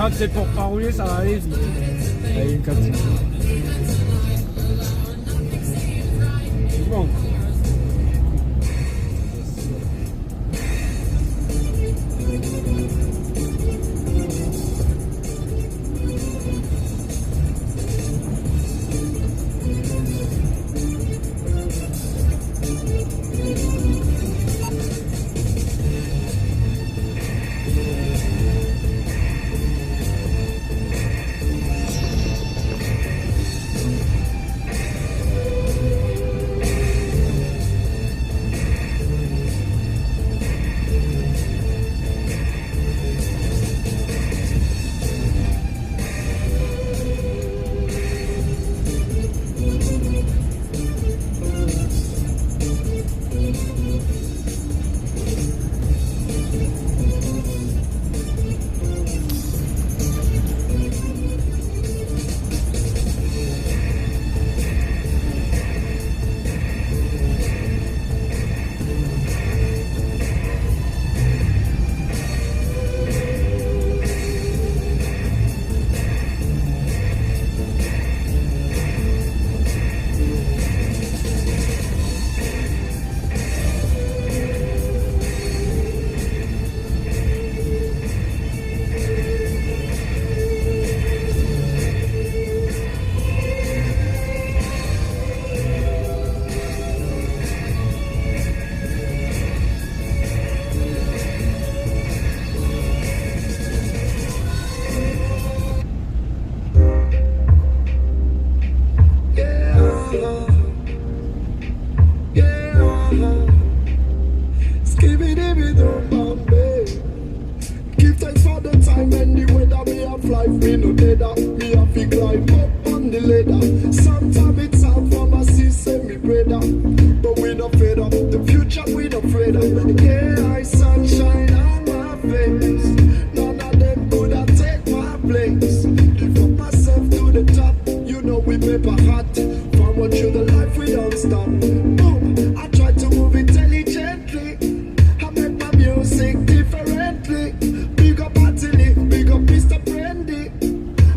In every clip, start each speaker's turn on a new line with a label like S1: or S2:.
S1: Quand c'est pour pas rouler, ça va aller vite. Allez, une cantine. Bon. Give thanks for the time and the weather. Me have life, me no deader. Me have to climb up on the ladder. Sometimes it's hard for my sister, me brother. But we not fed up, the future we not afraid of. Yeah, I sunshine on my face. None of them could have take my place. Lift up myself to the top, you know we paper hot. Forward through the life we don't stop. Boom, I try to move intelligently. I make my music differently. Big up Atili, big up Mr. Brandy.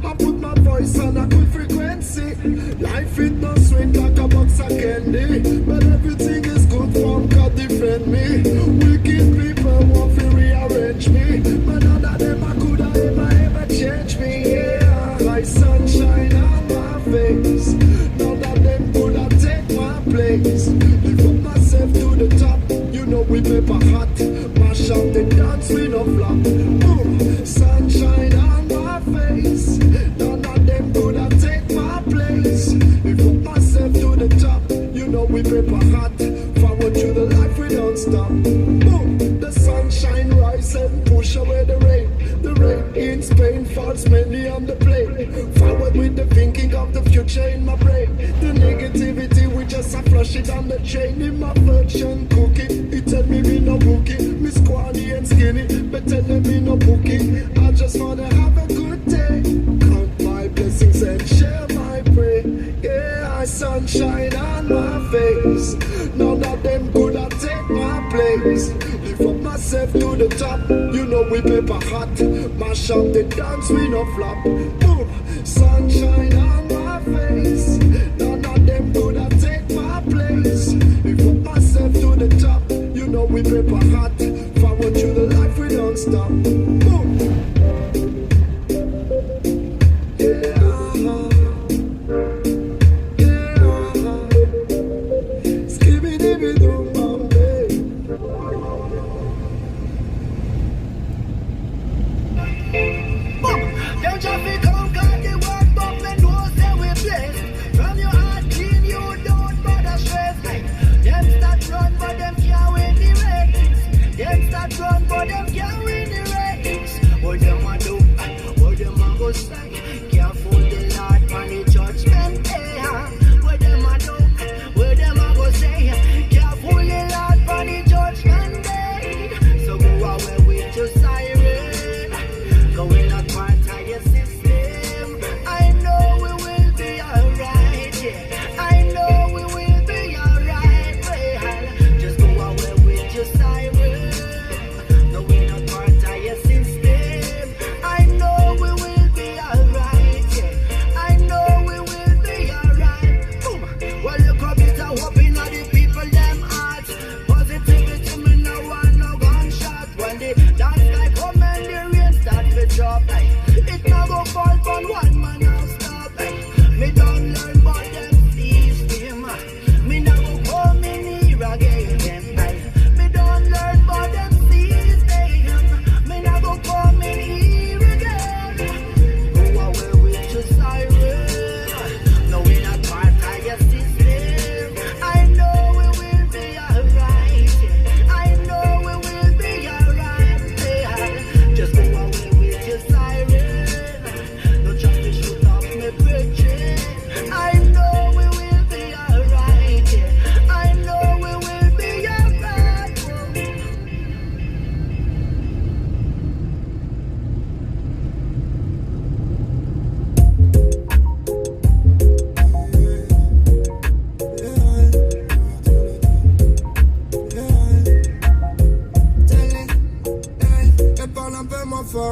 S1: I put my voice on a good frequency. Life is no sweet like a box of candy. But everything is good from God defend me. Wicked people want to rearrange me. But none of them I could have ever change me. Yeah, like sunshine on my face. None of them could have take my place. Lift up myself to the top. You know we paper hot. Mash up the dance we no flop. Boom, sunshine on my face. None of them could have take my place. Lift up myself to the top. You know we paper hot. Forward to the life we don't stop. Boom, the sunshine rise and push away the rain. The rain in Spain falls mainly on the plane. Forward with the thinking of the future in my brain. The negativity we just a flush it on the chain. In my virgin cookie, it tell me no bookie. Me squally and skinny, but tell me no bookie. I just wanna have a good day. Count my blessings and share my prayer. Yeah, I sunshine on my face. None of face. Lift up myself to the top, you know we paper hot. Mash up the dance, we no flop. Boom, sunshine on my face. None of them coulda take my place. Lift up myself to the top, you know we paper hot. Forward through the life, we don't stop. Boom.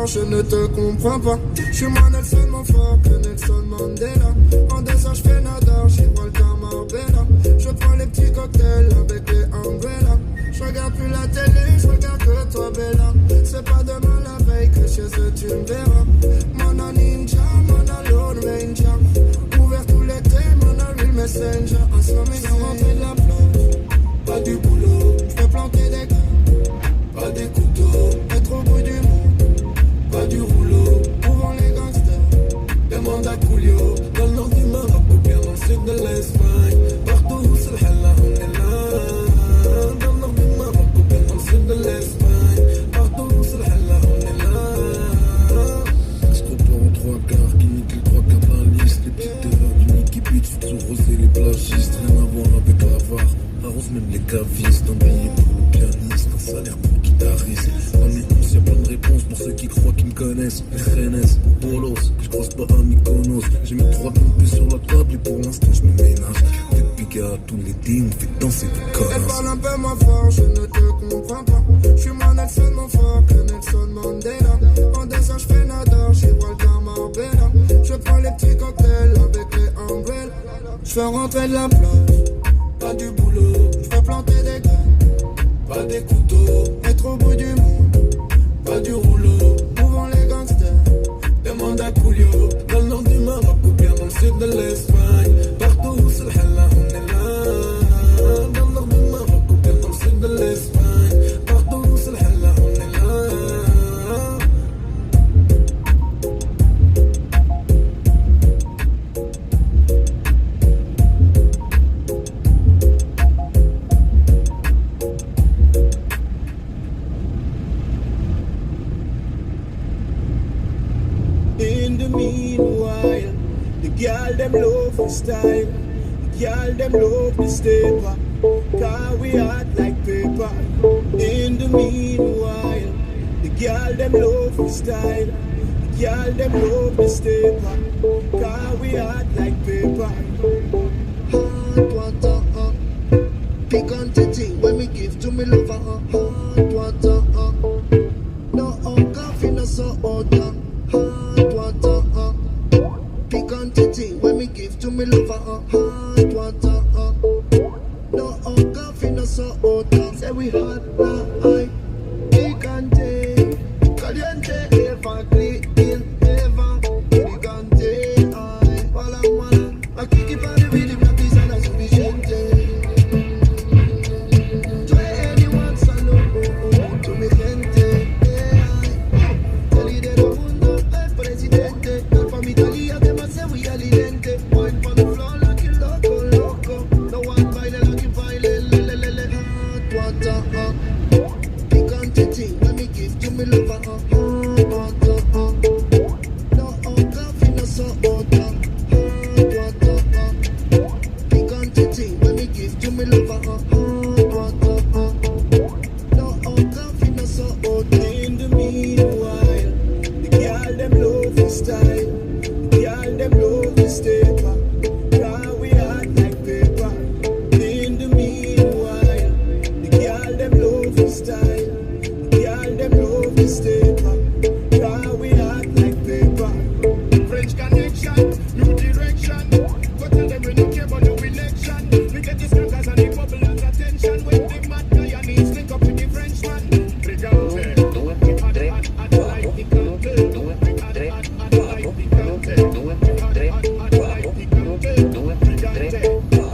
S1: Je ne te comprends pas. Je suis moins Nelson mon fort que Nelson Mandela. En 2 heures je fais nada, Gibraltar Marbella. Je prends les petits cocktails avec les umbrellas. Je regarde plus la télé, je regarde que toi Bella. C'est pas demain la veille que chez eux tu me verras. Mana ninja, mana Lone Ranger. Ouvert tout l'été, mana real messenger. Assommé sans rentrer de la plage. Pas du boulot, je fais planter des gars. Pas des couteaux, être au bout du monde. Pas du rouleau, ouvrant les gangsters. Demande à Coolio. Dans le nord du Maroc ou bien dans le sud de l'Espagne. Partout où c'est le halal, on est là. Dans le nord du Maroc ou bien dans le sud de l'Espagne. Partout où c'est le halal, on est là. Escroqueur en 3 quarts qui nique les 3 quarts de la liste. Les petites erreurs du Nicky Beach, faut toujours roser les plagistes. Rien à voir avec la VAR. Arrose même les cavistes. Un billet pour le pianiste, un salaire pour le guitariste. Y'a plein de réponses pour ceux qui croient qu'ils me connaissent. Renes, Bolos, que je croise pas à Mykonos. J'ai mis 3 pompées sur la table et pour l'instant je me ménage. Des pigas à tous les dîmes, on fait danser des connasses. Elle parle un peu moins fort, je ne te comprends pas. Je suis moins Nelson mon fort que Nelson Mandela. En 2 heures je fais nada, Gibraltar Marbella. Je prends les petits cocktails avec les umbrellas. Je fais rentrer de la plage, pas du boulot. Je fais planter des gars, pas des couteaux. Être au bout du monde. Pas du rouleau, ouvrant les gangsters. Demande à Coolio. Dans le nord du Maroc ou bien dans le sud de l'Espagne. Partout où c'est le halal, on est là. Dans le nord du Maroc ou bien dans le sud de l'Espagne. Partout où c'est le halal, on est là. Meanwhile, the girl them love the style, the girl them love the stepper, car we hot like paper. In the meanwhile, the girl them love the style, the girl them love the stepper, car we hot like paper. Hot water, pick on thing when me give to me lover, hot water, no coffee, no soda, hot water, piquant thing when me give to me lover, hot water, no coffee, no soda. Say we hot like picante, caliente, ever clean, ever picante. Walla walla, I kick it on the rhythm, la pizza na sufficiente. To anyone saludo, to mi gente. Te lidero mundo, el presidente. Girl from Italia, them a say we are lente. Wine from the floor like you loco, loco. No one violent like you violent, le. Hot water, picante thing, let me give to me lover, hot water, no coffee, no soda, hot water, picante thing, let me give to me lover, hot water, no coffee, no soda. In the meanwhile, the girl them love the style, the girl them love the stepper, now we hot like paper. In the meanwhile, the girl them love the style, the girl them love the stepper, now we hot like paper. French connection, new direction. Go tell them we don't care about no election. We get the scandals and the bubblers attention. When the mad guy needs link up with the Frenchman. Brigante, hot like the country. Hot like the country. Hot like the country. Brigante,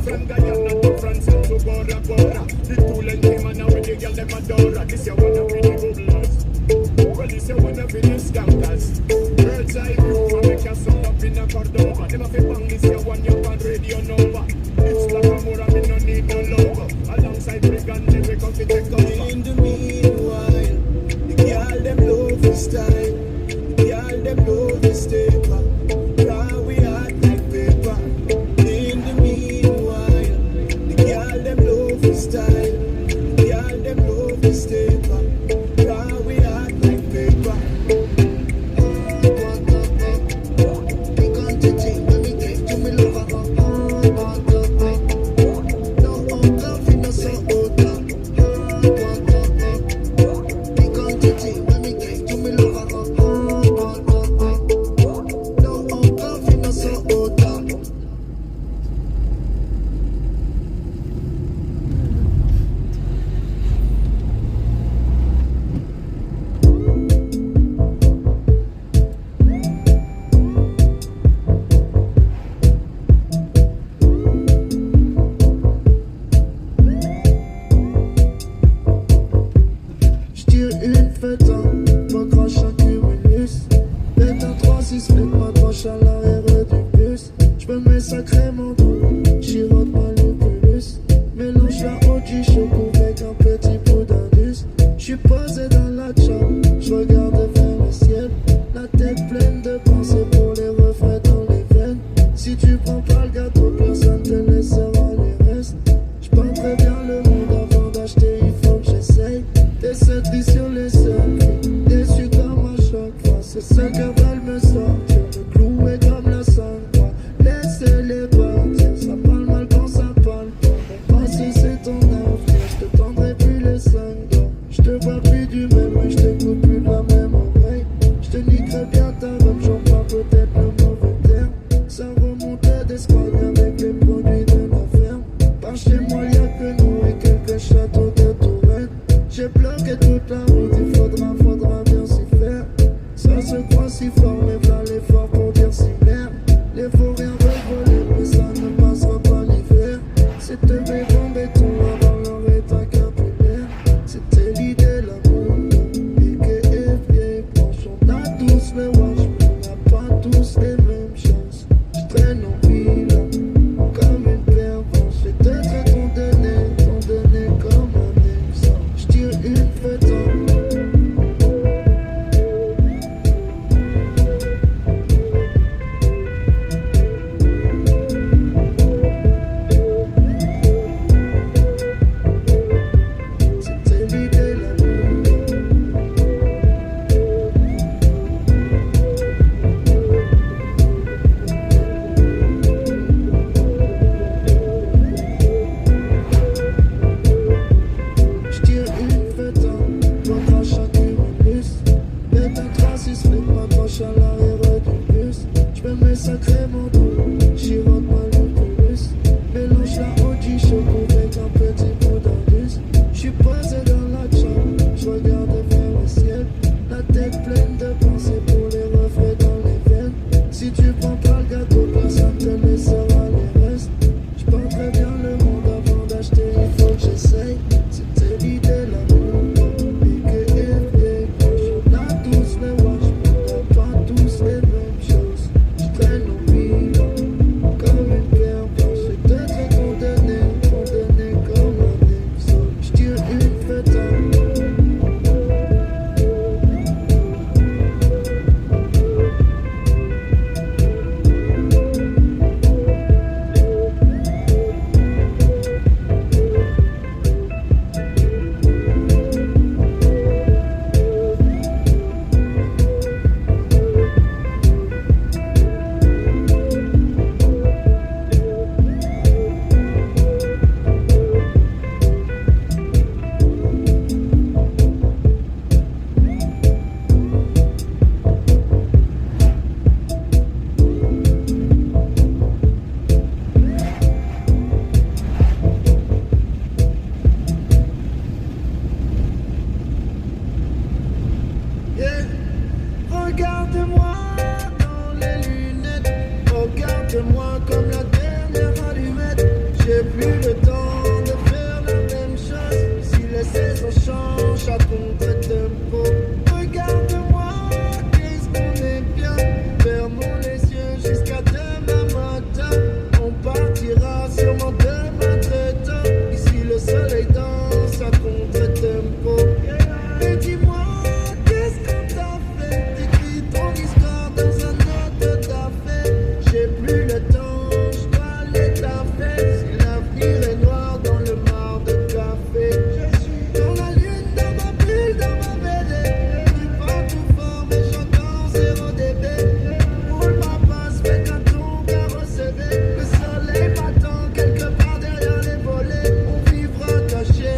S1: from Guyana to France and to Bora Bora. The two length him and now with the girl them adore. This you wanna be the bubblers. Well, this you wanna be the scandals. Bird's eye view from make us all up in a Cordova. Them a fi bang this your one you can radio number. It's like a more me no need no logo. Alongside Brigante we come to take over. In the meanwhile, the girl them love the style, the girl them love the stepper. Now we hot like paper. In the meanwhile, the girl them love the style, the girl them love the stepper. Now we hot like paper. saison change à contre-tempo. Regarde-moi, qu'est-ce qu'on est bien. Fermons les yeux jusqu'à demain matin. On partira sûrement demain très tôt. Ici le soleil danse à contre-tempo. Et dis-moi, qu'est-ce qu'on t'a fait? T'écris ton histoire dans un autre café. J'ai plus le temps, je dois aller taffer. Si l'avenir est noir dans le mar de café, je suis dans la lune, dans ma bulle, dans ma BD. Je suis pas tout fort, mais j'entends 0 dB. Roule ma passe, fais qu'un ton carrossé. Le soleil m'attend quelque part derrière les volets. On vivra caché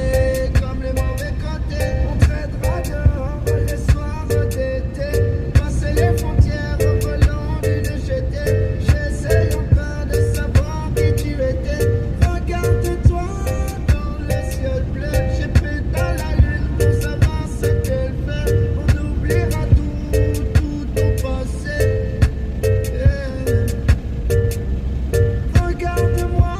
S1: comme les mauvais côtés. On traînera dehors les soirs d'été. Passer les frontières au volant d'une GT. J'essaye encore de savoir qui tu étais. Regarde-toi dans le ciel bleu. J'ai pris dans la lune pour savoir ce qu'elle fait. On oubliera tout ton passé. Regarde-moi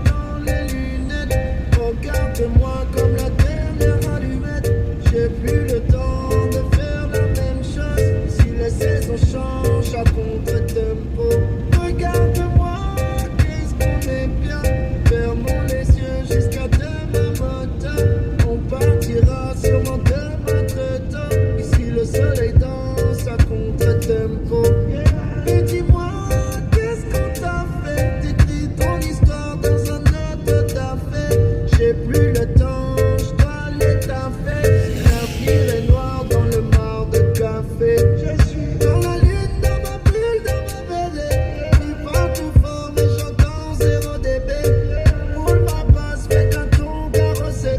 S1: dans les lunettes. Regarde-moi comme la dernière allumette. J'ai plus le temps de faire la même chose. Si les saisons changent à contre-tempo. Regarde-moi, qu'est-ce qu'on est bien. Fermons les yeux jusqu'à demain matin. On partira sûrement demain très tôt. Ici le soleil danse à contre-tempo. Et dis-moi, qu'est-ce qu'on t'a fait? T'écris ton histoire dans un autre café. J'ai plus le temps, je dois aller taffer. Si l'avenir est noir dans le mar de café, je suis dans la lune, dans ma bulle, dans ma BD. Je suis pas tout fort, mais j'entends 0 dB. Roule ma passe, fais qu'un ton carrossé.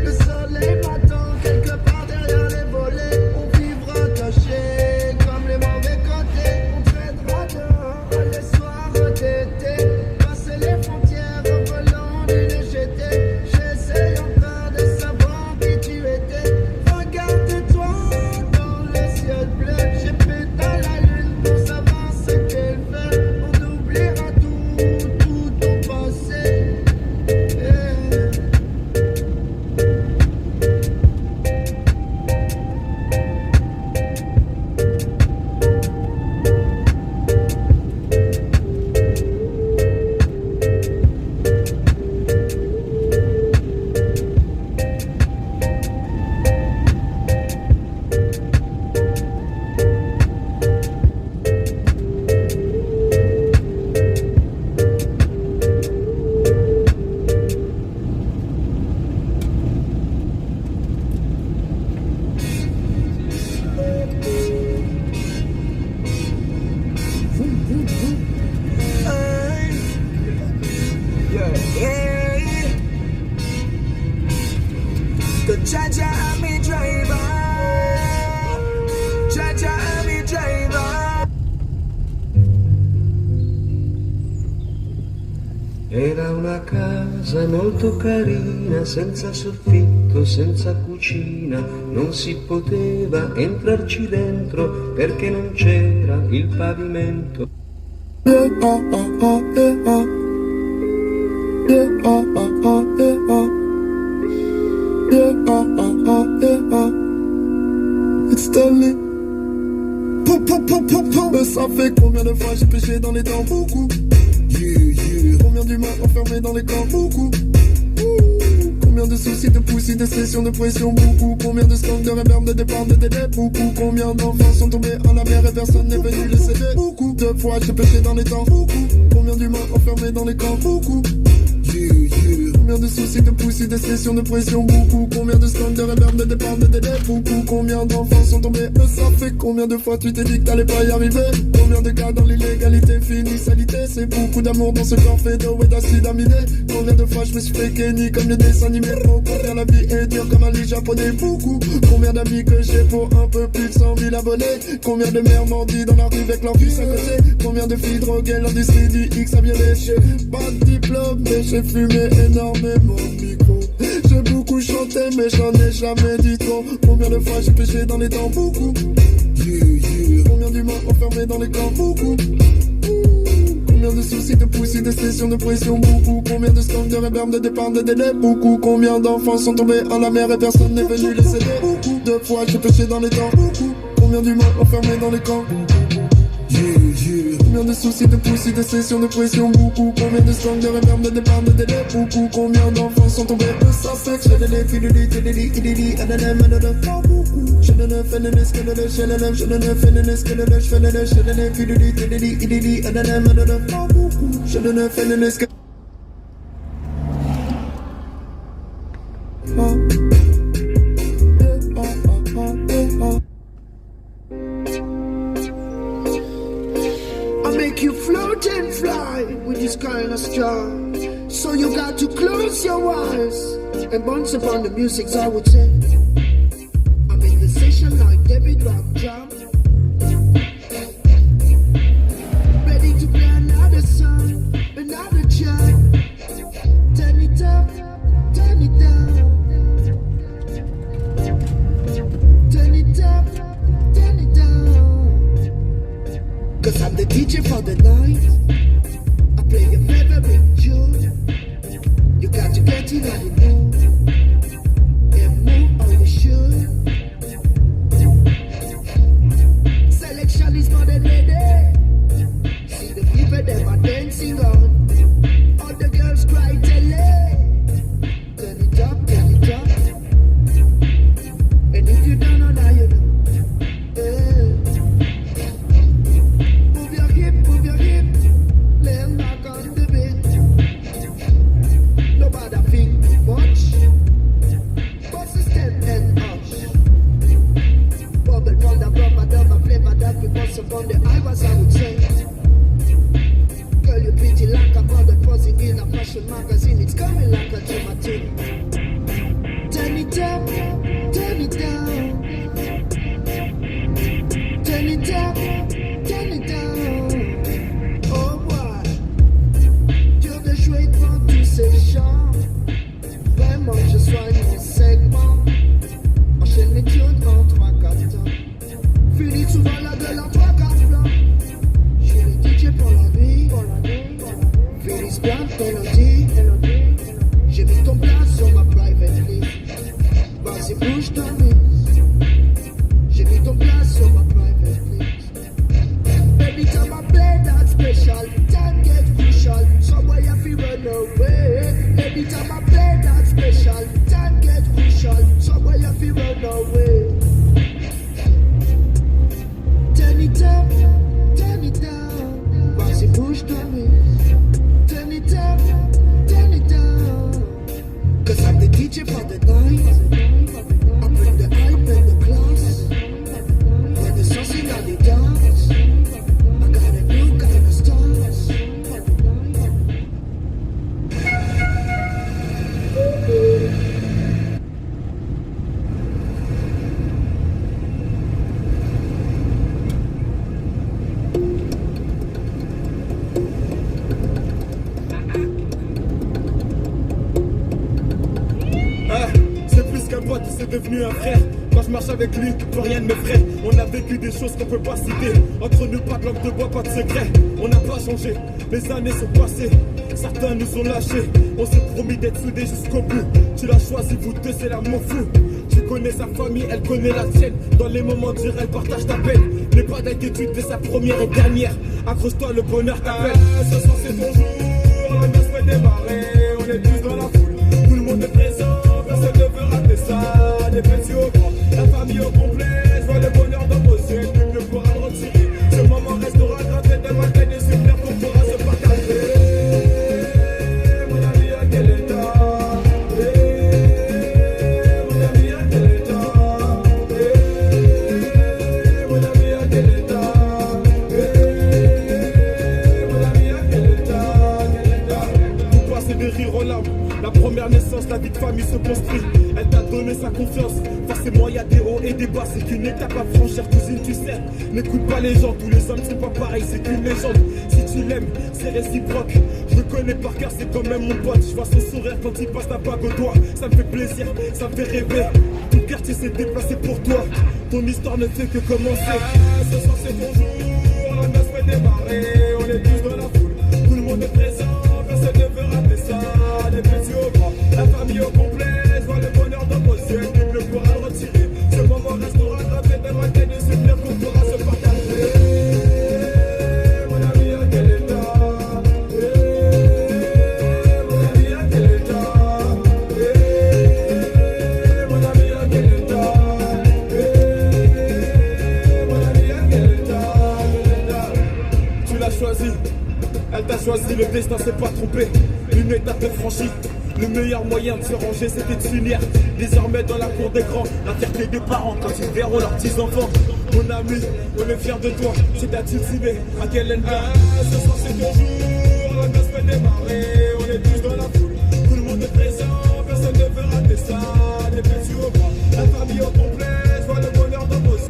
S1: Le soleil m'attend quelque part derrière les volets. On vivra caché comme les mauvais côtés. On traînera dehors les soirs d'été. Passer les frontières au volant d'une GT. J'essaye encore de savoir qui tu étais. Regarde-toi dans le ciel bleu. J'ai pris dans la lune pour savoir ce qu'elle fait. On oubliera tout ton passé.
S2: The Jaja Army driver, Jaja Army driver.
S3: Era una casa molto carina, senza soffitto, senza cucina, non si poteva entrarci dentro perché non c'era il pavimento.
S1: It's Stanley. Mais ça fait combien de fois j'ai péché dans les temps? Beaucoup. Combien d'humains enfermés dans les camps? Beaucoup. Combien de soucis, de poussis, de sessions, de pression? Beaucoup. Combien de scandales, de réverbes, de départs, de délais? Beaucoup. Combien d'enfants sont tombés à la mer et personne n'est venu les aider? Beaucoup. De fois j'ai péché dans les temps? Beaucoup. Combien d'humains enfermés dans les camps? Beaucoup. Combien de soucis, de poussis, de sessions, de pression? Beaucoup. Combien de scandales, de réverbes, de départs, de délais? Beaucoup. Combien d'enfants sont tombés? Mais ça fait combien de fois tu t'es dit que t'allais pas y arriver? Combien de gars dans l'illégalité finissent salité? C'est beaucoup d'amour dans ce corps fait d'eau et d'acide aminé. Combien de fois je me suis fait kenny comme les dessins animés? Oh, combien la vie est dure comme un lit japonais? Beaucoup. Combien d'amis que j'ai pour un peu plus de 100 000 abonnés? Combien de mères mordis dans la rue avec leur fils à côté? Combien de filles droguées, l'industrie du X a bien léché? Pas de diplôme mais j'ai fumé énormément de micro. J'ai beaucoup chanté mais j'en ai jamais dit trop. Combien de fois j'ai péché dans les temps? Beaucoup. Combien d'humains enfermés dans les camps? Beaucoup. Combien de soucis, de poussis, de sessions, de pression, beaucoup. Combien de stocks, de réverb, de départ, de délai, beaucoup. Combien d'enfants sont tombés à la mer et personne n'est venu les aider. Beaucoup de fois j'ai péché dans les temps, beaucoup. Combien d'humains enfermés dans les camps. Combien de soucis, de poussis, de sessions, de pression, beaucoup. Combien de stocks, de réverb, de départ, de délai, beaucoup. Combien d'enfants sont tombés de sa sexe. Je l'ai fidélité, fidélité, NNM, NNM, pas beaucoup. Je ne fais le nesque, je ne fais le nesque, je fais le nesque, je l'ai fidélité, fidélité, NNM, NNM, pas beaucoup. Je ne fais le nesque. Make you float and fly with this kind of star. So you got to close your eyes and bounce upon the music, I would say. I'm in the session like David Rockjam, ready to play another song, another jam. Turn it up, turn it down. Turn it up, turn it down. Cause I'm the DJ for the night. I play your favorite tune. You got to get in on the mood and move how you should. Selection is for the lady. See the people them are dancing on. All the girls cry tele. Turn it up, turn it up. And if you don't know now you know. Move your hip, lay back on the beat. Nobody think much. Bust a step and hush. Bubble from the rubber, double flavor that we bust upon the iris, I would say. Girl, you pretty like a model posing in a fashion magazine. It's coming like a tomato. Turn it up, turn it down. Turn it up, turn it down. Oh boy, Dieu de jouer devant tous ces gens. Vraiment, je soigne mon segment. Enchaîne les tunes en 3-4 temps. Finis souvent là de la 3-4 blanc. Je suis le DJ pour la nuit. Félix Blanc, Melody. J'ai mis ton place sur ma private list. Vas-y, bouge ton mix. J'ai mis ton place sur ma private list. Every time I play that special, time get crucial. Somewhere you feel run away. Every time I play that special, time get crucial. Somewhere you feel run away. Turn it up, turn it down. Vas-y, bouge ton mix. Turn it up, turn it down. Cause I'm the DJ for the night. I bring the hype and the class. When the sun's in on the dance, I got a new kind of stars.
S4: C'est plus qu'un pote, c'est devenu un frère. Quand je marche avec lui, plus rien ne m'effraie. On a vécu des choses qu'on peut pas citer. Entre nous, pas de langue de bois, pas de secret. On n'a pas changé, les années sont passées. Certains nous ont lâchés. On s'est promis d'être soudés jusqu'au bout. Tu l'as choisi, vous deux, c'est l'amour fou. Tu connais sa famille, elle connaît la tienne. Dans les moments durs, elle partage ta peine. N'aie pas d'inquiétude, t'es sa première et dernière. Accroche-toi, le bonheur t'appelle. Ce soir, c'est ton jour, la messe peut démarrer. On est tous dans la foule, tout le monde est présent. Personne ne veut rater ça, des petits au grand, la famille au complet. Je vois le bonheur dans vos yeux, nul ne pourra le retirer. Ce moment restera gravé dans ma tête et super qu'on pourra se partager. Mon ami, à quel état? Mon ami, à quel état? Mon ami, à quel état? Mon ami, à quel état? Vous passez de rire aux larmes. La première naissance, la vie de famille se construit. Elle t'a donné sa confiance. Forcément, y a des hauts et des bas. C'est qu'une étape à franchir, cousine, tu sais. N'écoute pas les gens, tous les hommes, c'est pas pareil. C'est qu'une légende. Si tu l'aimes, c'est réciproque. Je le connais par cœur, c'est quand même mon pote. Je vois son sourire quand il passe la bague au doigt. Ça me fait plaisir, ça me fait rêver. Tout le quartier s'est déplacé pour toi. Ton histoire ne fait que commencer. Ce soir, c'est ton jour. La messe peut démarrer. On est tous dans la foule. est présent, personne ne veut rater ça. Des petits au grand, la famille au complet, vois le bonheur dans vos yeux, nul ne pourra le retirer. Ce moment restera gravé dans ma tête, de souvenirs qu'on pourra se partager. Mon ami, à quel état? Mon ami, à quel état? Mon ami, à quel état? Mon ami, à quel état? Tu l'as choisi, elle t'a choisi, le destin s'est pas trompé. Une étape est franchie. Le meilleur moyen de se ranger, c'était de s'unir. Désormais dans la cour des grands, la fierté des parents quand ils verront leurs petits-enfants. Mon ami, on est fiers de toi, c'est ta tilciné. À quel endroit? Ce soir c'est ton jour, la noce peut démarrer. On est tous dans la foule, tout le monde est présent, personne ne veut rater ça. Des petits au bras, la famille au complet, vois le bonheur dans vos yeux.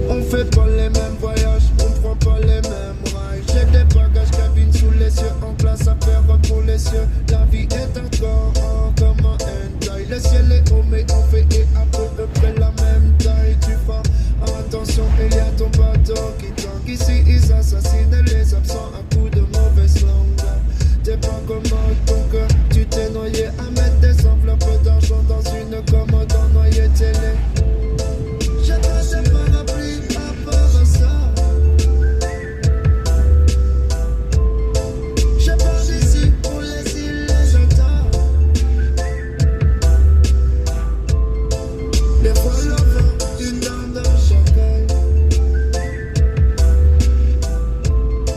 S1: On fait pas les mêmes voyages, on prend pas les mêmes rails. J'ai des bagages cabine sous les cieux, en classe à faire pour les cieux. La vie est encore comme un hentai. Le ciel est haut mais on fait et à peu près la même taille. Tu fais attention, il y a ton bateau qui tangue. Ici ils assassinent les absents à coups de mauvaise langue. T'es pas commode ton cœur, tu t'es noyé à mettre des enveloppes d'argent dans une commode en noyer télé. J'ai pas de parapluie à part à ça. Je pars d'ici pour les îles, les États. Les fois le vent, une dame dans chaque œil.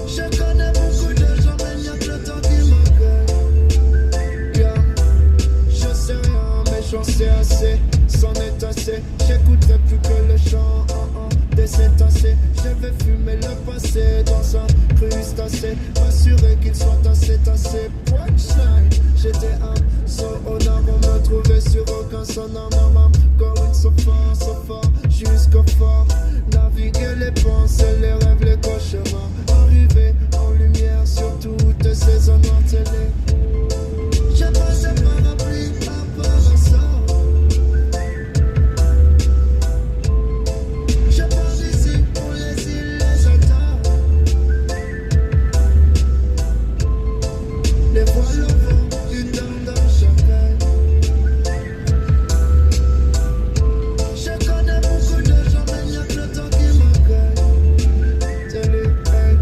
S1: Je connais beaucoup de gens, mais y'a que le temps qui m'accueille. Yeah. Je sais rien, mais j'en sais assez. C'en est assez, j'écouterai plus que le chant des cétacés. Je vais fumer le passé dans un crustacé, m'assurer qu'il soit assez tassé. Punchline, j'étais un so honneur, on me trouvait sur aucun sonore. Maman, encore une so fort, jusqu'au fort. Naviguer les pensées, les rêves, les cauchemars. Arriver en lumière sur toutes ces zones en télé. J'ai pas de parapluie à part à ça. Les voiles au vent, une dame dans chaque œil. Je connais beaucoup de gens, mais y'a que le temps qui m'accueille. Télé, hey,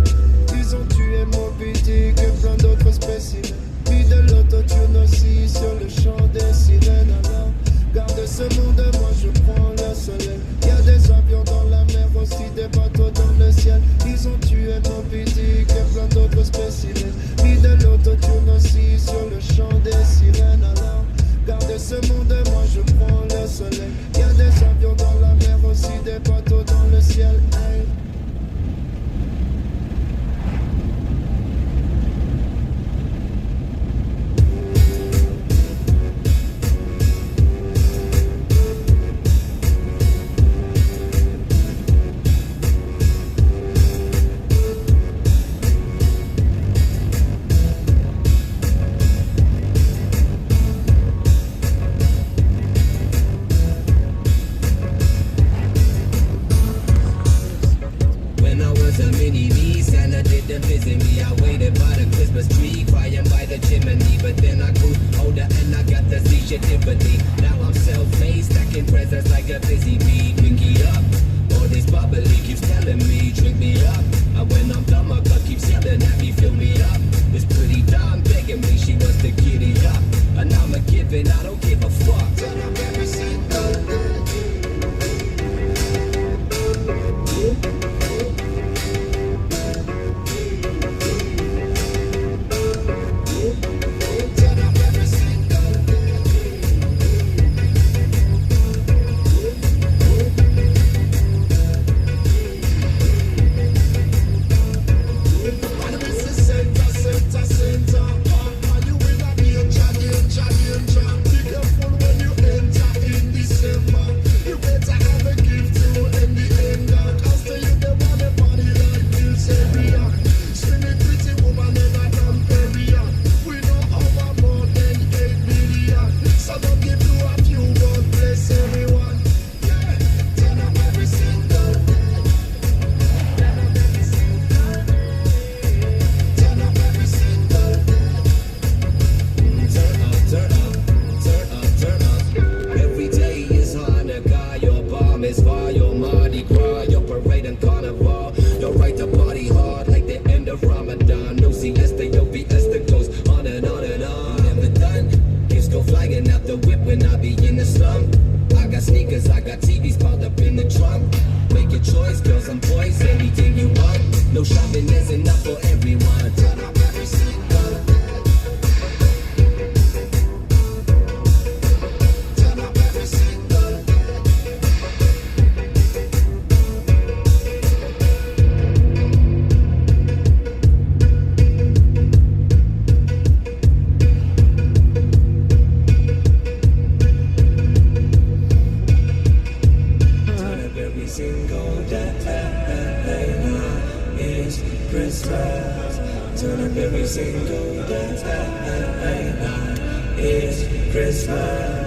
S1: ils ont tué Moby Dick et plein d'autres spécimens. Mis de l'autotune aussi sur le chant des sirènes. Alors, garde ce monde, moi je prends le soleil. Y'a des avions dans la mer, aussi des bateaux dans le ciel. Ils ont tué Moby Dick et plein d'autres spécimens. Mis de l'autotune aussi sur le chant des sirènes. Alors, garde ce monde, moi je prends le soleil. Y'a des avions dans la mer, aussi des bateaux dans le ciel. Hey.
S2: Christmas. Turn up every single day. It's Christmas.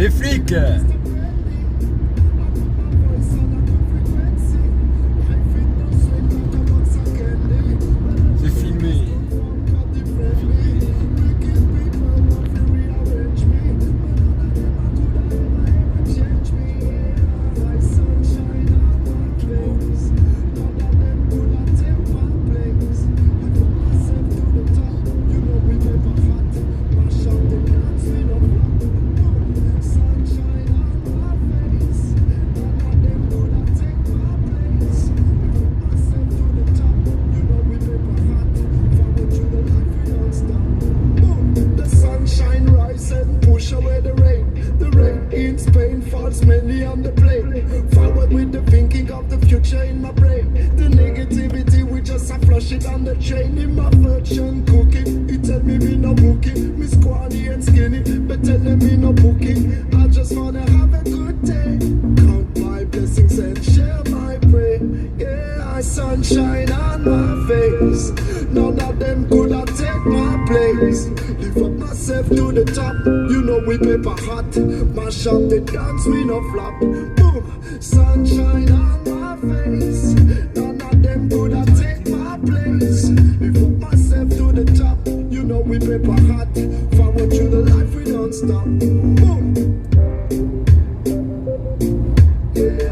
S5: Les flics. C'est filmé.
S1: Many on the plane. Forward with the thinking of the future in my brain. The negativity, we just a flush it on the chain. In my virgin cooking, he tell me no booking. Me squally and skinny, but telling me no booking. I just wanna have a good day. Count my blessings and share my prayer. Yeah, I sunshine on my face. None of them could have take my place. Lift up myself to the top. You know we paper hot. Mash up the dance, we no flop. Boom, sunshine on my face. None of them could have take my place. Lift up myself to the top. You know we paper hot. Forward to the life, we don't stop. Boom. Yeah.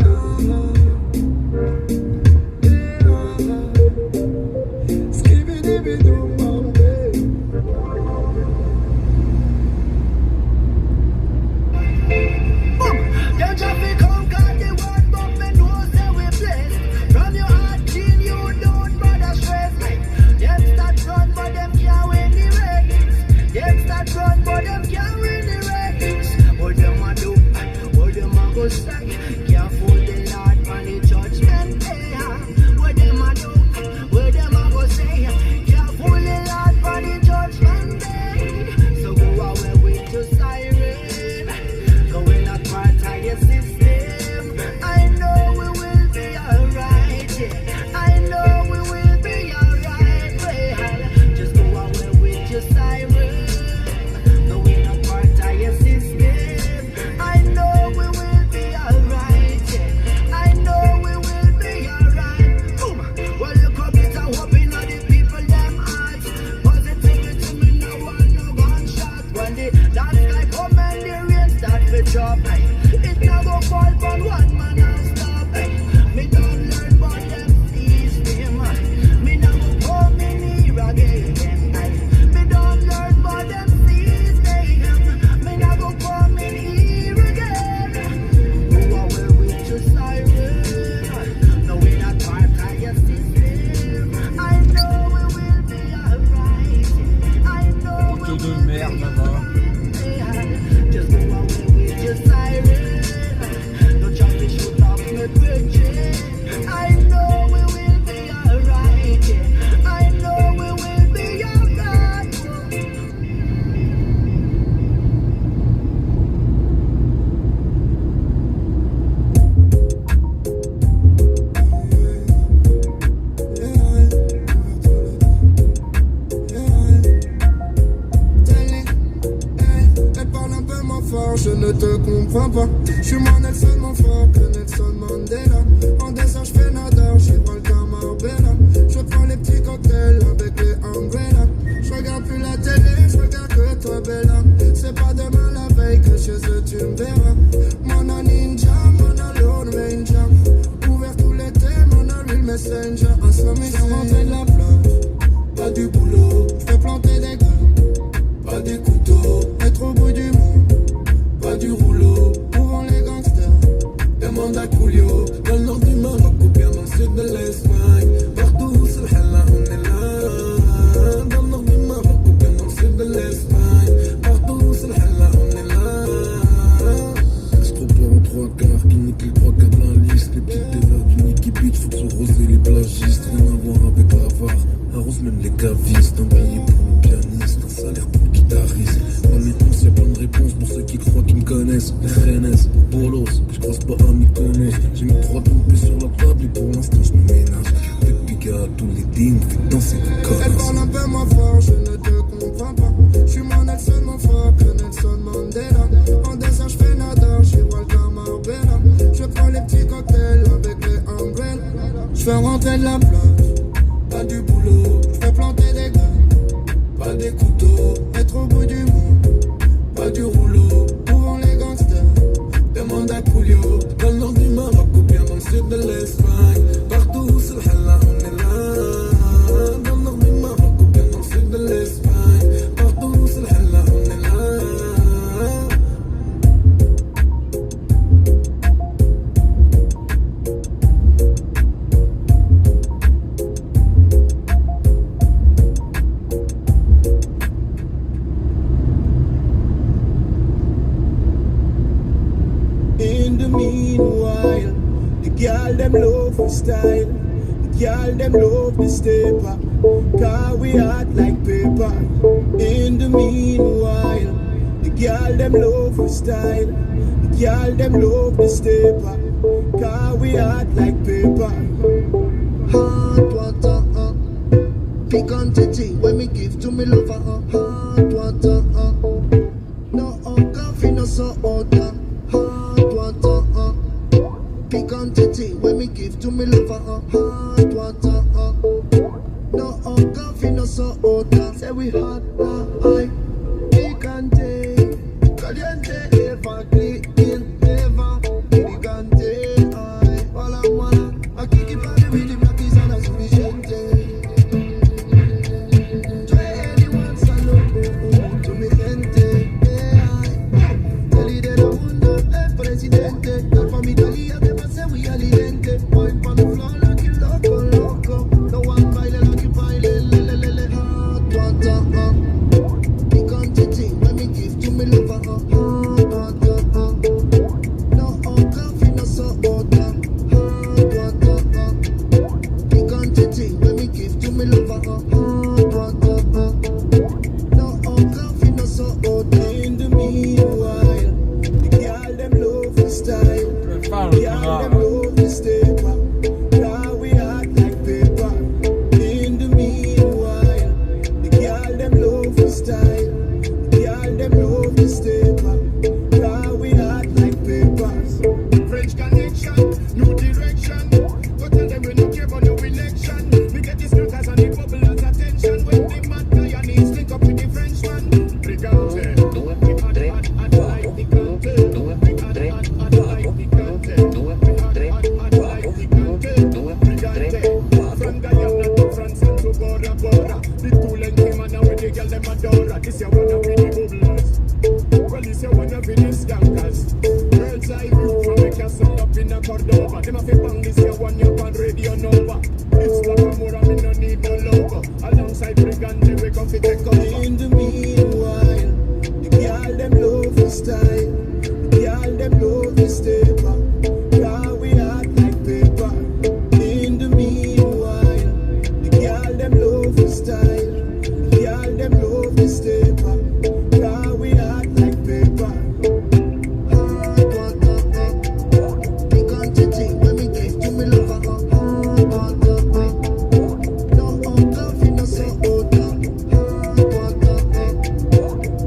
S1: Je ne te comprends pas. Je suis moins Nelson Montfort que Nelson Mandela. En dessin je fais nada, Gibraltar Marbella. Je prends les petits cocktails avec les umbrellas. Je regarde plus la télé, je regarde que toi Bella. C'est pas demain la veille que chez eux tu me verras. Mon ninja, mon Lone Ranger. Ouvert tout l'été, mon real messenger. Un sommet sans rentrer de la plage. Pas du boulot, je fais planter des grains. Pas des couteaux, être au bout du monde. Pas du rouleau, où vont les gangsters? Demande à Coolio. Dans le nord du Maroc ou bien dans le sud de l'Espagne. Partout où c'est le hella, on est là. Dans le nord du Maroc ou bien dans le sud de l'Espagne. Partout où c'est le hella, on est là. C'est trop peur en trois quarts, qui nique les trois quarts de la liste. Les petites erreurs du Nicky Beach, faut se roser les plagistes. Rien à voir avec l'avare, arrose même les cavistes. Un billet pour le pianiste, un salaire pour le guitariste. Y'a plein de réponses pour ceux qui croient qu'ils me connaissent. Les Rennes, Bolos, je croise pas à Mykonos. J'ai mis 3 pompées sur la table et pour l'instant je me ménage. Depuis qu'à tous les dîmes, fait danser des connasses. Elle parle un peu moins fort, je ne te comprends pas. Je suis moins Nelson Montfort que Nelson Mandela. En dessin je fais de la planche, pas du boulot. Je fais planter des grains, pas des couteaux. Être au bout du monde, pas du rouleau. Pour les gangsters, demande à Coolio.
S4: Dans le nord du Maroc ou bien dans le sud de l'Espagne, partout où c'est le halal, on est là. Dans le nord du Maroc ou bien dans le sud de l'Espagne, partout où c'est le halal, on est là. In the meanwhile, the girl them love for style. The girl them love the stepper, car we hot like paper. In the meanwhile, the girl them love for style. The girl them love the stepper, car we hot like paper.
S1: Hot water, piquant thing when me give to me lover. Hot water, no coffee, no soda. Hot water, piquant thing when me give to me lover. Hot water, no coffee, no soda. Say we hot now, picante, caliente, Eva, clean, Eva, elegante, wala wala. Aquí que para vivir mi artesana suficiente. Anyone saludo to mi gente. El líder del mundo, el presidente. La familia de base muy alidente. Wine on the floor like you loco, loco. No one baile like you baile, le. Hot water, picante thing when me give to me lover. Hot water, no coffee, no soda. Hot water, picante thing when me give to me lover. Hot water, no coffee, no soda.
S4: In the meanwhile, the girl them love the style. The girl them love the stepper, now we hot like paper. In the meanwhile, the girl them love the style. The girl them love the stepper, now we hot like paper. French connection, new direction. Go tell them we don't care about no election. We get these crackers and the bubblers attention. When the mad Guyanese link up with the Frenchman. Brigante, from Guyana to France and to Bora Bora. The two length him and now with the girl them adore. This your one of the bubblers. Well, this your one of the skankers. Girls I view from a castle up in a Cordoba. Them a fi bang this your one up on Radio Nova. It's like a more me no need no logo. Alongside Brigante we come fi take over. In the meanwhile, the girl them love the style. The girl them love the stepper. Now we hot like paper. In the meanwhile, the girl them love the style. The girl them love the stepper. Now we hot like paper.
S1: Hot water, picante thing when me give to me lover. Hot water, no coffee, no soda. Hot water,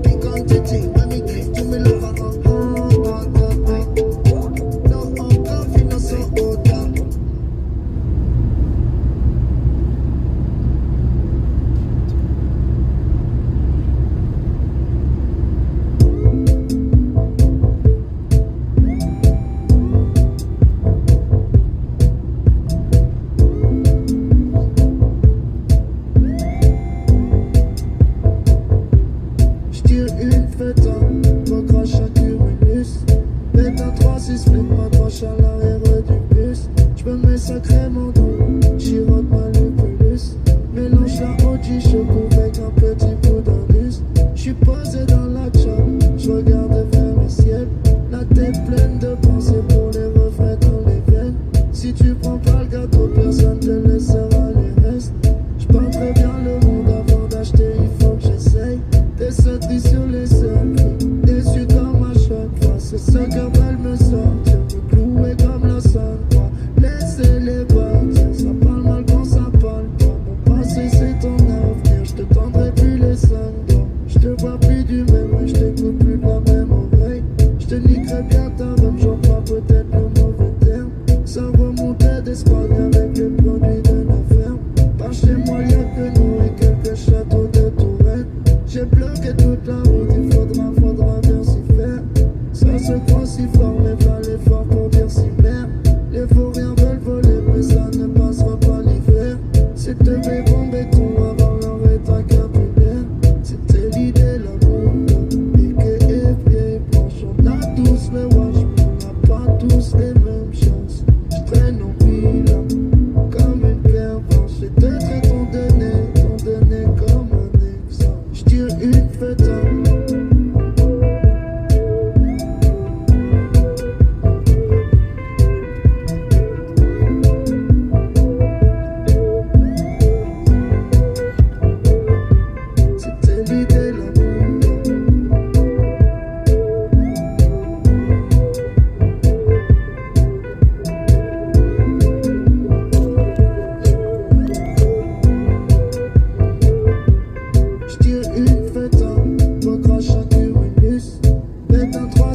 S1: picante thing when me give to me lover.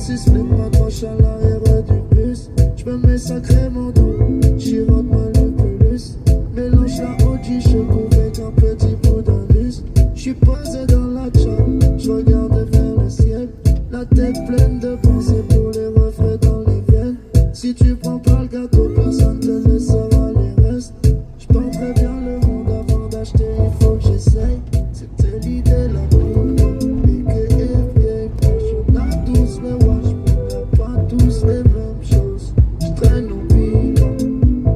S1: 6 mais m'accroche à l'arrière du bus. J'me mets sacrément doux, chirote mal le plus. Mélange la OG, je couvre avec un petit bout d'indus. J'suis posé dans la chambre, j'regarde vers le ciel. La tête pleine de pensées pour les refrains dans les veines. Si tu prends pas le gâteau, personne te laissera les restes. J'penserais bien le monde avant d'acheter, il faut que j'essaye. C'était l'idée là. Tous les watch, pas tous les mêmes choses. J'traîne au vivant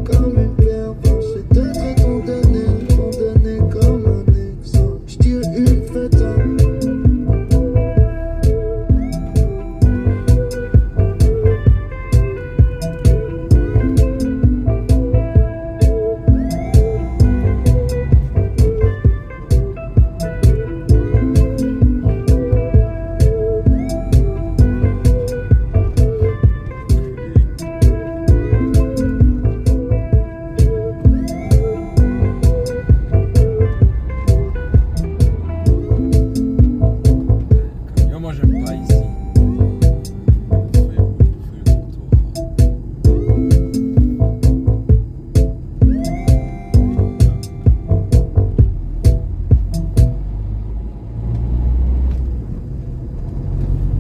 S1: comme une pierre blanche. Et d'être condamné comme un exo. J'tire une fête.
S5: Moi j'aime pas ici.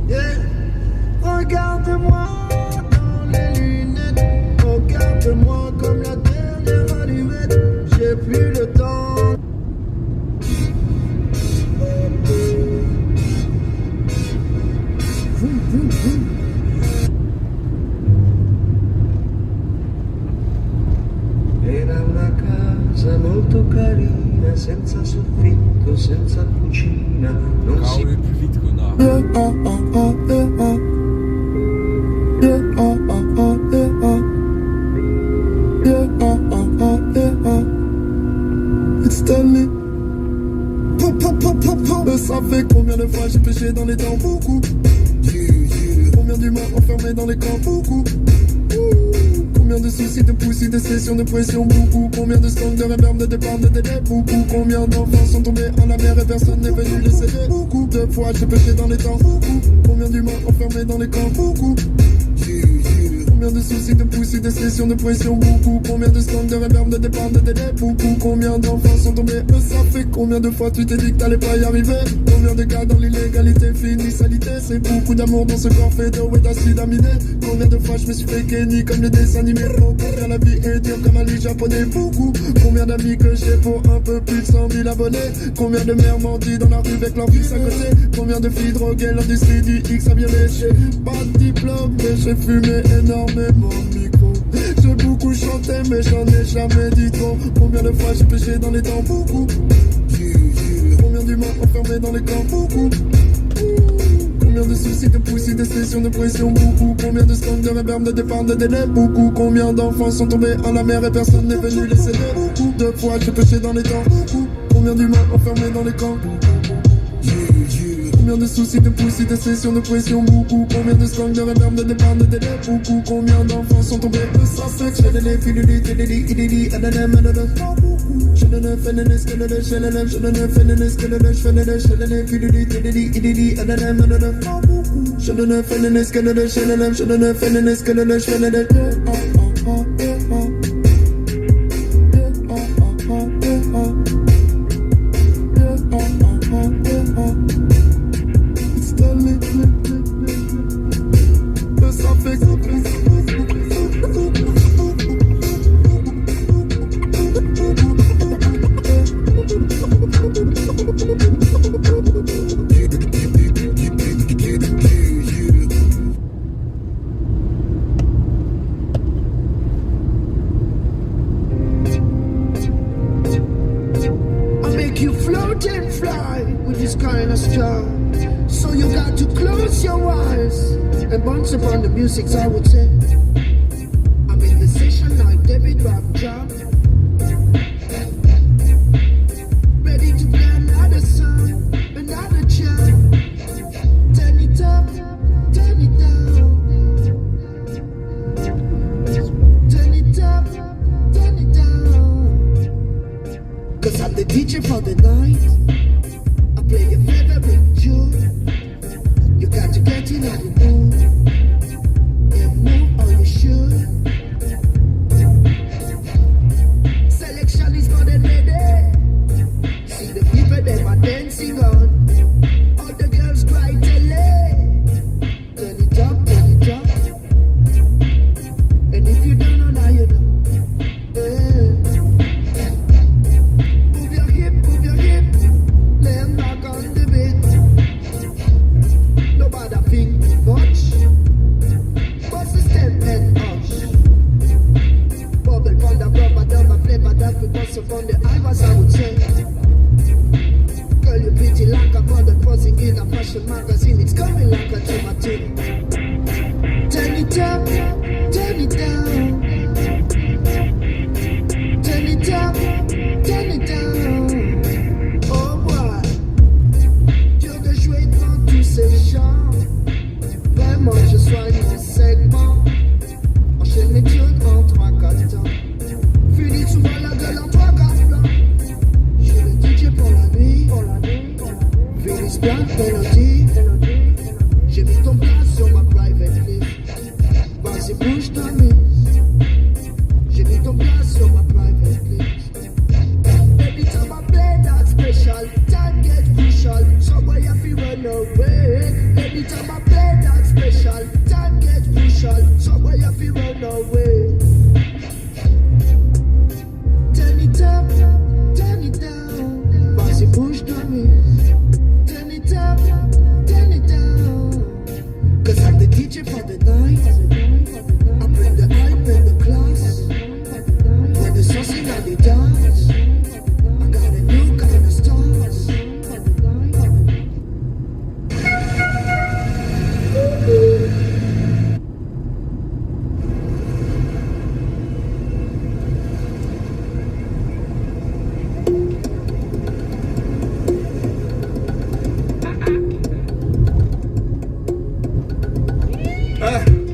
S1: Yeah. Regarde-moi dans les lunettes. Regarde-moi comme la dernière allumette. J'ai plus le temps.
S3: Era una casa molto carina, senza soffitto, senza cucina, non si
S5: Cavolo, plus vite, connard.
S1: It's Stanley. Ça fait combien de fois j'ai pêché dans les temps? Beaucoup. Combien d'humains enfermés dans les camps? Beaucoup. Combien de soucis, de poussis, de sessions, de pression? Beaucoup. Combien de stands, de réverbes, de départs, de délais? Beaucoup. Combien d'enfants sont tombés à la mer et personne n'est venu les aider? Beaucoup. De fois j'ai pêché dans les temps? Beaucoup. Combien d'humains enfermés dans les camps? Beaucoup. Combien de soucis, de poussis, de sessions, de pression? Beaucoup. Combien de stands, de réverbes, de départs, de délais? Beaucoup. Combien d'enfants sont tombés? Ça fait combien de fois tu t'es dit que t'allais pas y arriver? Combien de gars dans l'illégalité finissent salité? C'est beaucoup d'amour dans ce corps fait d'eau et d'acide aminé. Combien de fois je me suis fait kenny comme les dessins animés? Oh, combien la vie est dure comme un lit japonais? Beaucoup. Combien d'amis que j'ai pour un peu plus de 100 000 abonnés? Combien de mères mentis dans la rue avec leur fils à côté? Combien de filles droguées, l'industrie du X a bien léché? Pas de diplôme mais j'ai fumé énormément de micro. J'ai beaucoup chanté mais j'en ai jamais dit trop. Combien de fois j'ai pêché dans les temps? Beaucoup. Combien d'humains enfermés dans les camps? Beaucoup. Combien de soucis, de poussis, de sessions, de pression? Beaucoup. Combien de stands, de réverbes, de départs, de délais? Beaucoup. Combien d'enfants sont tombés à la mer et personne n'est venu les aider? Beaucoup. De fois j'ai pêché dans les temps? Beaucoup. Combien d'humains enfermés dans les camps? Combien de soucis, de poussis, de sessions, de pression? Beaucoup. Combien de stands, de réverbes, de départs, de délais? Beaucoup. Combien d'enfants sont tombés? Ça fait que j'ai les filles, je ne fais n'est que le je ne fais n'est que le je ne fais n'est que le je ne fais n'est que le je ne fais n'est que le je fais n'est you float and fly with this kind of style. So you got to close your eyes and bounce upon the music, I would say. I'm in the session like David Rap Job. Ready to play another song, another jam. Turn it up, turn it down. Turn it up, turn it down. Cause I'm the DJ for the night. I play your favorite tune. You got to get in on the mood. Vas-y, bouge ta mise. J'ai mis ton place sur ma private list. Every time I play that special, time gets crucial. Somewhere you feel run away. Every time I play that special, time gets crucial. Somewhere you feel run away. Turn it up, turn it down. Vas-y, bouge ta mise. Turn it up, turn it down. Cause I'm the DJ for the night. I bring the hype and the class. When the sauce and the dance, I got a new kind of stars.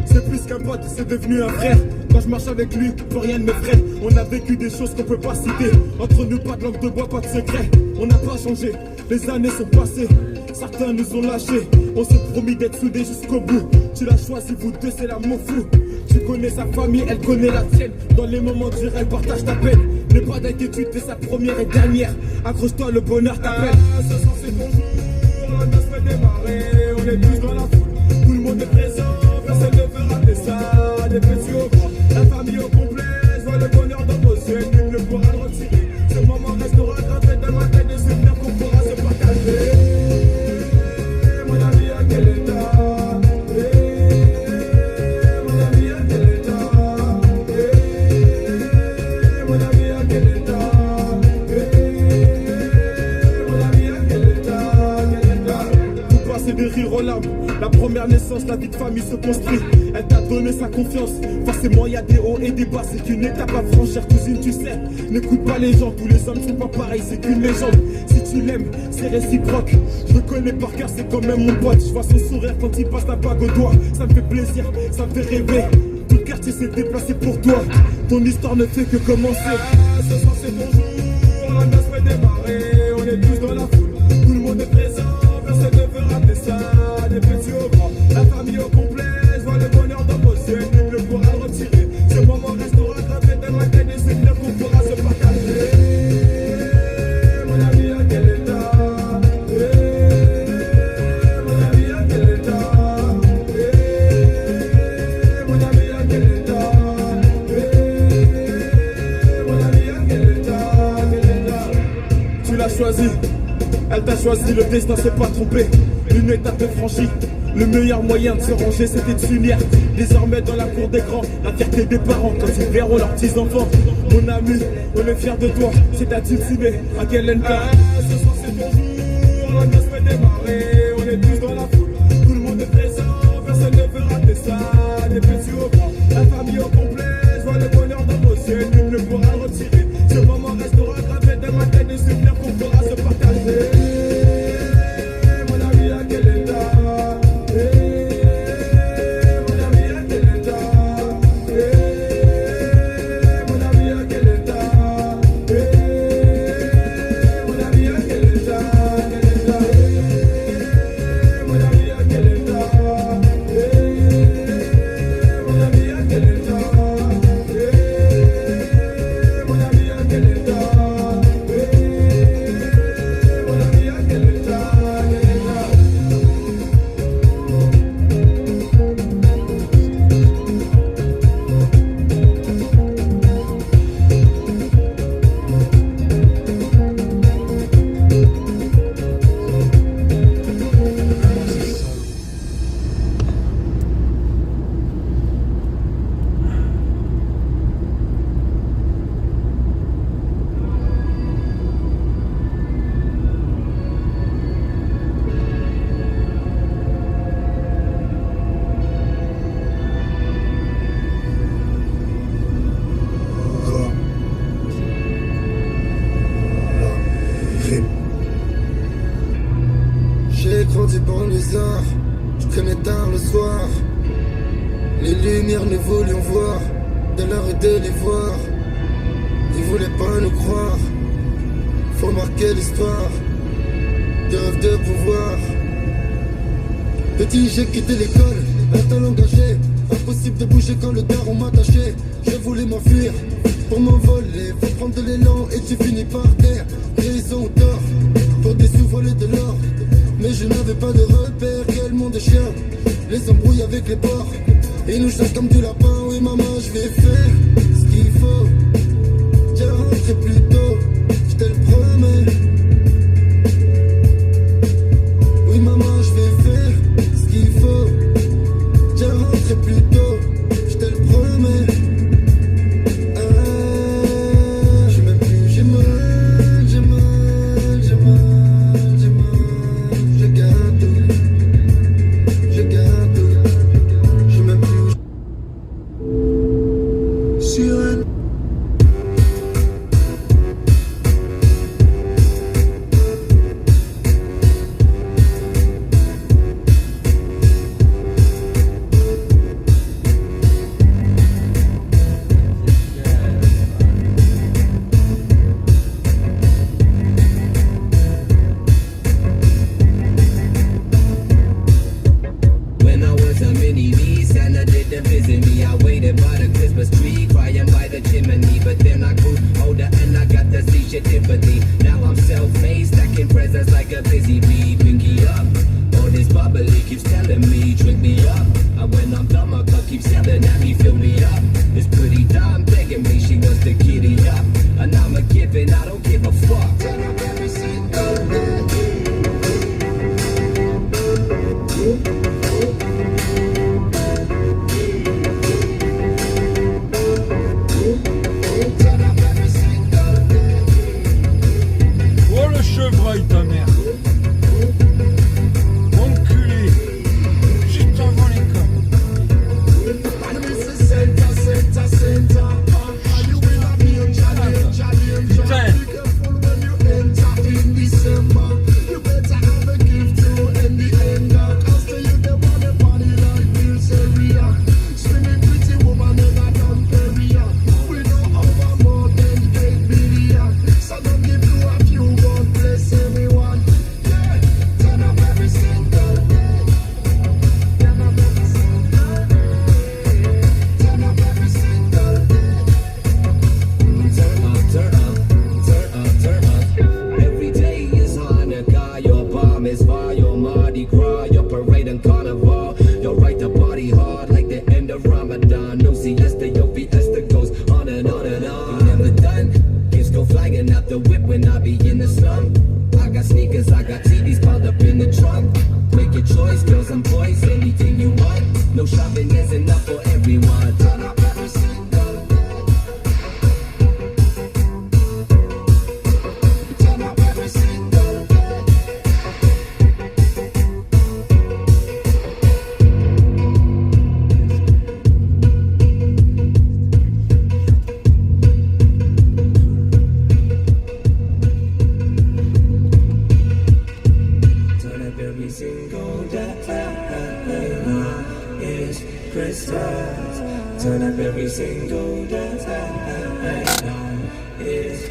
S4: C'est plus qu'un pote, c'est devenu un frère. Quand je marche avec lui, plus rien ne me freine. On a vécu des choses qu'on peut pas citer. Entre nous, pas de langue de bois, pas de secret. On n'a pas changé, les années sont passées. Certains nous ont lâchés. On s'est promis d'être soudés jusqu'au bout. Tu l'as choisi, vous deux, c'est l'amour fou. Tu connais sa famille, elle connaît la tienne. Dans les moments durs, elle partage ta peine. N'aie pas d'inquiétude, t'es sa première et dernière. Accroche-toi, le bonheur t'appelle. Ce soir, c'est ton jour, la noce fait démarrer. On est tous dans la foule, tout le monde est présent. Personne ne veut rater ça, des petits au grand. La famille au complet, je vois le bonheur dans vos yeux. Nul ne pourra le retirer. Ce moment restera gravé dans ma tête, des souvenirs qu'on pourra se partager. Mon ami, à quel état? Mon ami, à quel état? Mon ami, à quel état? Mon ami, à quel état? Vous passez de rire aux larmes. La première naissance, la vie de famille se construit. Elle t'a donné sa confiance. Forcément, il y a des hauts et des bas. C'est qu'une étape à franchir, cousine, tu sais. N'écoute pas les gens, tous les hommes sont pas pareils. C'est qu'une légende. Si tu l'aimes, c'est réciproque. Je le connais par cœur, c'est quand même mon pote. Je vois son sourire quand il passe la bague au doigt. Ça me fait plaisir, ça me fait rêver. Tout le quartier s'est déplacé pour toi. Ton histoire ne fait que commencer. Ce soir, c'est ton jour. La noce fait démarrer. On est tous dans la foule. Tout le monde est présent. Personne ne veut rater ça. Des petits au grand, la famille au complet, je vois le bonheur dans vos yeux, nul ne pourra le retirer. Ce moment restera gravé dans ma tête, des souvenirs qu'on pourra se partager. Mon ami, à quel état? Mon ami, à quel état? Mon ami, à quel état? Mon ami, à quel état? Tu l'as choisi, elle t'a choisi, le destin s'est pas trompé. Une étape est franchie, le meilleur moyen de se ranger c'était de s'unir. Désormais dans la cour des grands, la fierté des parents quand ils verront leurs petits-enfants. Mon ami, on est fiers de toi, c'est ta team ciblée, à quel endroit? Ce soir c'est ton jour, la noce fait démarrer. On est tous dans la foule, tout le monde est présent. Personne ne veut rater ça, des petits au grand, la famille au complet. Je vois le bonheur dans vos yeux, nul ne pourra le retirer. Ce moment restera gravé dans ma tête, des souvenirs qu'on pourra se partager.
S1: grandi dans les arts, je traînais tard le soir. Les lumières nous voulions voir, de l'heure et de les voir. Ils voulaient pas nous croire, faut marquer l'histoire. Des rêves de pouvoir. Petit, j'ai quitté l'école, un talent engagé, impossible. impossible de bouger quand le daron m'attachait. Je voulais m'enfuir pour m'envoler. Faut prendre de l'élan et tu finis par terre. Raison ou tort, pour des sous voler de l'or. Mais je n'avais pas de repère, quel monde de chien. Les embrouilles avec les porcs, ils nous chassent comme du lapin. Oui maman, je vais faire ce qu'il faut. Tiens, rentrer plus tôt, je te le promets. Oui maman, je vais faire ce qu'il faut. Tiens, rentrer plus tôt, je te le promets. Je m'aime plus, j'ai mal, j'ai mal, j'ai mal, j'ai mal. Je garde tout, je garde tout. Je m'aime plus. Sur un
S6: When I was a mini me, Santa didn't visit me. I waited by the Christmas tree, crying by the chimney. But then I grew older and I got to see shit differently. Now I'm self-made, stacking presents like a busy bee. Pinky up, all this bubbly keeps telling me, drink me up. And when I'm done, my cup keeps yelling at me, fill me up. This pretty dime begging me, she wants to giddy up. And I'm a giving, I don't give a fuck.
S1: turn up every single day. Turn up every single day.
S5: Oh le chevreuil ta mère. Enculé. Juste avant les coms.
S1: And this is center, center, center. And you will have me on challenge, challenge.
S5: Putain.
S1: Be careful when you enter in December. You better have a gift to end the anger. Cause to you they wanna party like this area. Swimming pretty woman in a dumb area. We know over more than 8 billion. So don't give you a few, God bless everyone. Yeah, turn up every single day. Turn up every single day. Turn up every single day.
S6: Turn up, turn up, turn up, turn up. Every day is Hanukkah, your bar mitzvah, your Mardi Gras, your parade and carnival. You're right to party hard like the end of Ramadan. No siesta, your fiesta goes on and on and on. You're never done. Kids go flying out the whip when I be in the slum. I got sneakers, I got TVs piled up in the trunk. Make your choice, girls and boys, anything you want. No shopping is enough for everyone.
S1: Turn up every single day. Turn up every single day.
S2: Turn up every single day. It's Christmas. Turn up every single day. It's